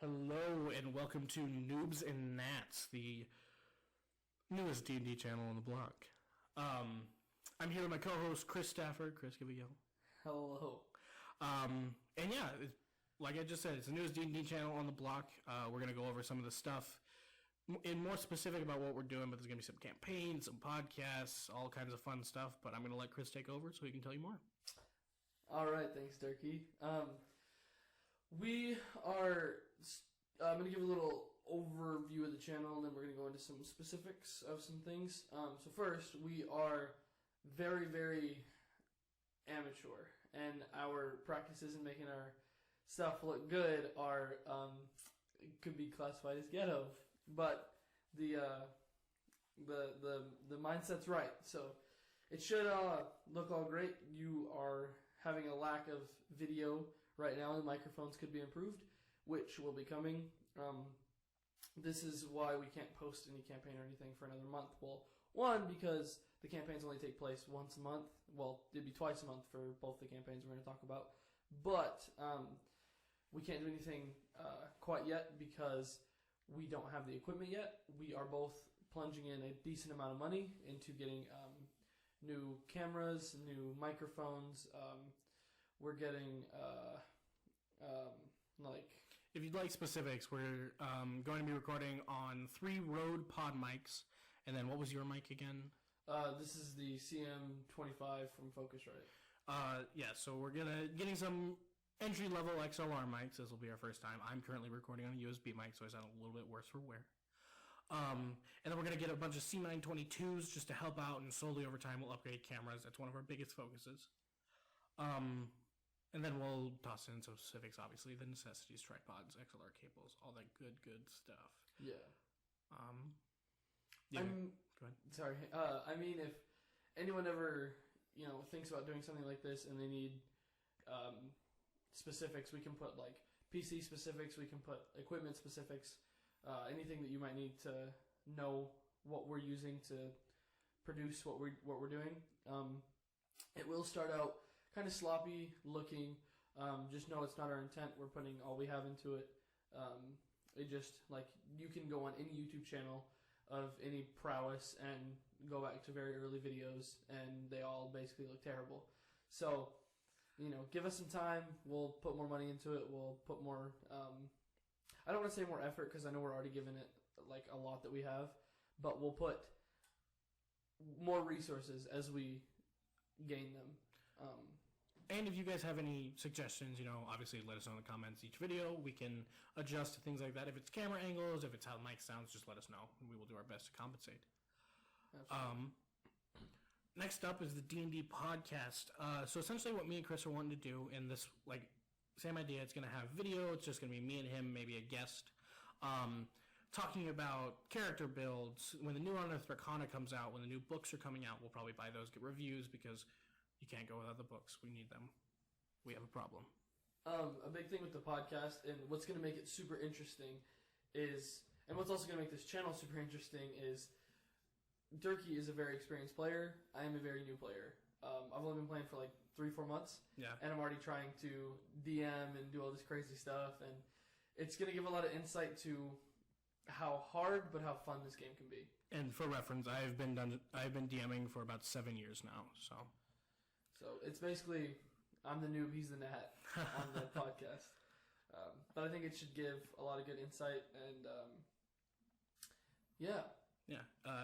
Hello and welcome to Noobs&Nats, the newest D&D channel on the block. I'm here with my co-host Chris Stafford. Chris, give a yell. Hello. And yeah, like I just said, it's the newest D&D channel on the block. We're going to go over some of the stuff in more specific about what we're doing, but there's going to be some campaigns, some podcasts, all kinds of fun stuff, but I'm going to let Chris take over so he can tell you more. All right, thanks, Durkee. We are. I'm going to give a little overview of the channel, and then we're going to go into some specifics of some things. So first, we are very, very amateur, and our practices in making our stuff look good are could be classified as ghetto, but the mindset's right. So it should look all great. You are having a lack of video right now. The microphones could be improved, which will be coming. This is why we can't post any campaign or anything for another month. Well, one, because the campaigns only take place once a month. Well, it'd be twice a month for both the campaigns we're going to talk about. But we can't do anything quite yet because we don't have the equipment yet. We are both plunging in a decent amount of money into getting new cameras, new microphones. We're getting If you'd like specifics, we're going to be recording on 3 Rode pod mics, and then what was your mic again? This is the CM25 from Focusrite. Yeah, so we're getting some entry-level XLR mics. This will be our first time. I'm currently recording on a USB mic, so I sound a little bit worse for wear. And then we're going to get a bunch of C922s just to help out, and slowly over time we'll upgrade cameras. That's one of our biggest focuses. And then we'll toss in some specifics, obviously, the necessities, tripods, XLR cables, all that good stuff. Yeah. Go ahead. Sorry. I mean, if anyone ever, thinks about doing something like this and they need specifics, we can put like PC specifics, we can put equipment specifics, anything that you might need to know what we're using to produce what we're doing. It will start out kind of sloppy looking. Just know it's not our intent. We're putting all we have into it. It just, you can go on any YouTube channel of any prowess and go back to very early videos, and they all basically look terrible. So, give us some time. We'll put more money into it. We'll put more, I don't want to say more effort because I know we're already giving it, a lot that we have, but we'll put more resources as we gain them. And if you guys have any suggestions, obviously let us know in the comments each video. We can adjust to things like that. If it's camera angles, if it's how the mic sounds, just let us know, and we will do our best to compensate. Absolutely. Next up is the D&D podcast. So essentially what me and Chris are wanting to do in this, same idea. It's going to have video. It's just going to be me and him, maybe a guest, talking about character builds. When the new Unearthed Arcana comes out, when the new books are coming out, we'll probably buy those, get reviews, because you can't go without the books. We need them. We have a problem. A big thing with the podcast, and what's going to make it super interesting is, and what's also going to make this channel super interesting is, Durkee is a very experienced player. I am a very new player. I've only been playing for 3-4 months. Yeah. And I'm already trying to DM and do all this crazy stuff, and it's going to give a lot of insight to how hard but how fun this game can be. And for reference, I've been DMing for about 7 years now, so... So it's basically, I'm the noob, he's the nat on the podcast. But I think it should give a lot of good insight, and yeah. Yeah.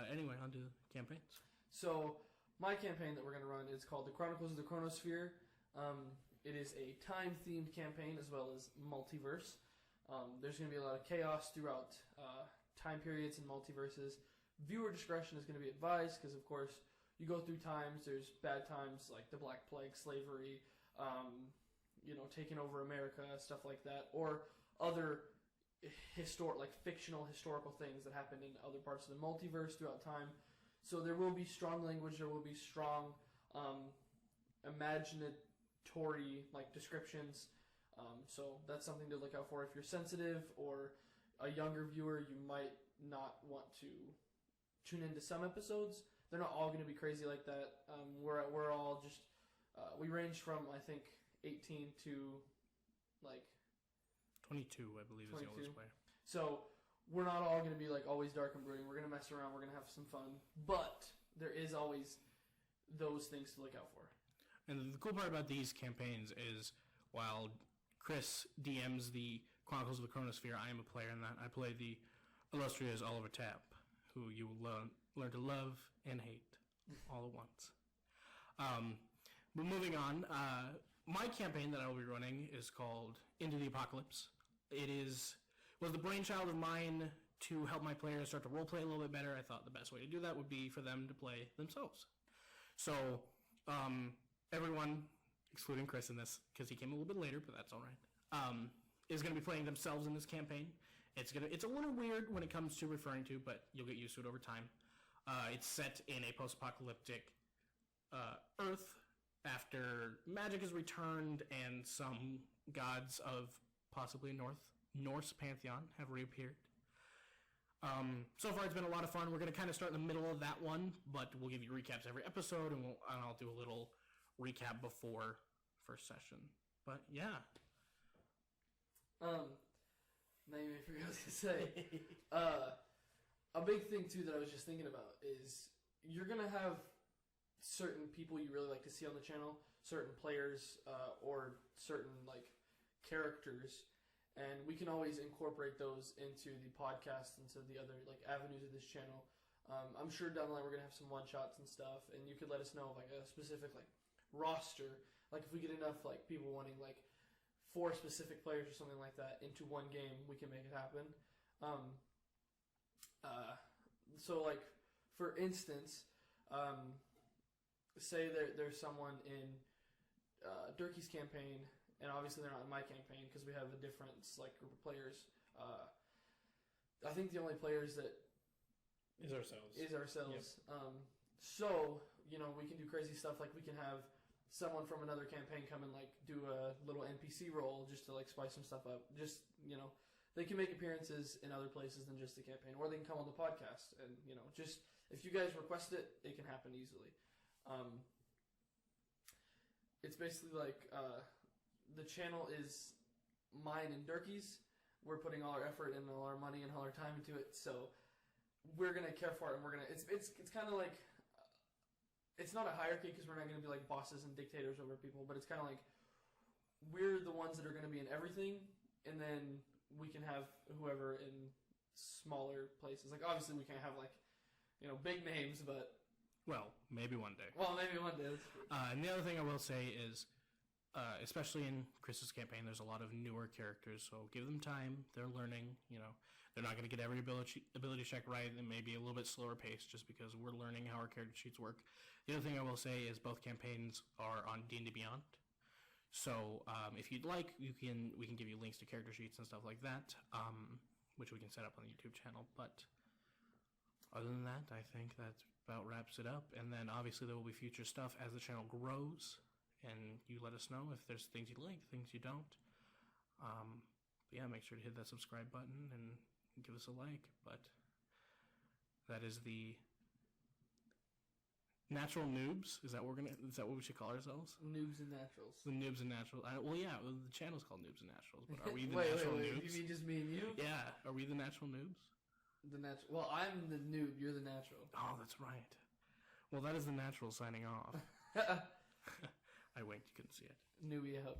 Anyway, on to campaigns. So my campaign that we're going to run is called The Chronicles of the Chronosphere. It is a time-themed campaign as well as multiverse. There's going to be a lot of chaos throughout time periods and multiverses. Viewer discretion is going to be advised because, of course, you go through times, there's bad times like the Black Plague, slavery, taking over America, stuff like that, or other fictional historical things that happen in other parts of the multiverse throughout time. So there will be strong language, there will be strong imaginatory descriptions. So that's something to look out for. If you're sensitive or a younger viewer, you might not want to tune into some episodes. They're not all going to be crazy like that. We're all just we range from I think 18 to 12. 22, I believe, is the 22. oldest player. So we're not all going to be like always dark and brooding. We're going to mess around. We're going to have some fun. But there is always those things to look out for. And the cool part about these campaigns is while Chris DMs the Chronicles of the Chronosphere, I am a player in that. I play the illustrious Oliver Tapp, who you will learn to love and hate all at once. But moving on, my campaign that I will be running is called Into the Apocalypse. It was the brainchild of mine to help my players start to roleplay a little bit better. I thought the best way to do that would be for them to play themselves. So everyone, excluding Chris in this, because he came a little bit later, but that's all right, is going to be playing themselves in this campaign. It's a little weird when it comes to referring to, but you'll get used to it over time. It's set in a post-apocalyptic Earth after magic is returned and some gods of possibly Norse pantheon have reappeared. So far it's been a lot of fun. We're going to kind of start in the middle of that one, but we'll give you recaps every episode, and I'll do a little recap before first session. But yeah. Now you may forget what I was going to say. A big thing, too, that I was just thinking about is you're going to have certain people you really like to see on the channel, certain players, or certain, like, characters, and we can always incorporate those into the podcast, into the other, like, avenues of this channel. I'm sure down the line we're going to have some one-shots and stuff, and you could let us know, like, a specific, like, roster. Like, if we get enough, like, people wanting, like, 4 specific players or something like that into one game, we can make it happen. So, like, for instance, say there's someone in Durkee's campaign, and obviously they're not in my campaign because we have a different, like, group of players. I think the only players that Is ourselves. Yep. So, you know, we can do crazy stuff, like we can have someone from another campaign come and, like, do a little NPC role just to, like, spice some stuff up. Just, you know, they can make appearances in other places than just the campaign, or they can come on the podcast, and, you know, just, if you guys request it, it can happen easily. It's basically like, the channel is mine and Durkee's. We're putting all our effort and all our money and all our time into it, so we're gonna care for it, and we're gonna, it's kind of like, it's not a hierarchy because we're not going to be like bosses and dictators over people, but it's kind of like we're the ones that are going to be in everything, and then we can have whoever in smaller places. Like, obviously we can't have, like, you know, big names, but... Well, maybe one day. And the other thing I will say is, especially in Chris's campaign, there's a lot of newer characters, so give them time. They're learning, you know. They're not going to get every ability check right. It may be a little bit slower paced just because we're learning how our character sheets work. The other thing I will say is both campaigns are on D&D Beyond. So if you'd like, we can give you links to character sheets and stuff like that, which we can set up on the YouTube channel. But other than that, I think that about wraps it up. And then obviously there will be future stuff as the channel grows. And you let us know if there's things you like, things you don't. Yeah, make sure to hit that subscribe button and give us a like. But that is the Natural Noobs. Is that what we should call ourselves? Noobs and Naturals. The Noobs and Naturals. Well, yeah, the channel's called Noobs and Naturals. But are we the Natural Noobs? You mean just me and you? Yeah. Are we the Natural Noobs? Well, I'm the noob. You're the natural. Oh, that's right. Well, that is the Natural signing off. I winked. You couldn't see it. Newbie out.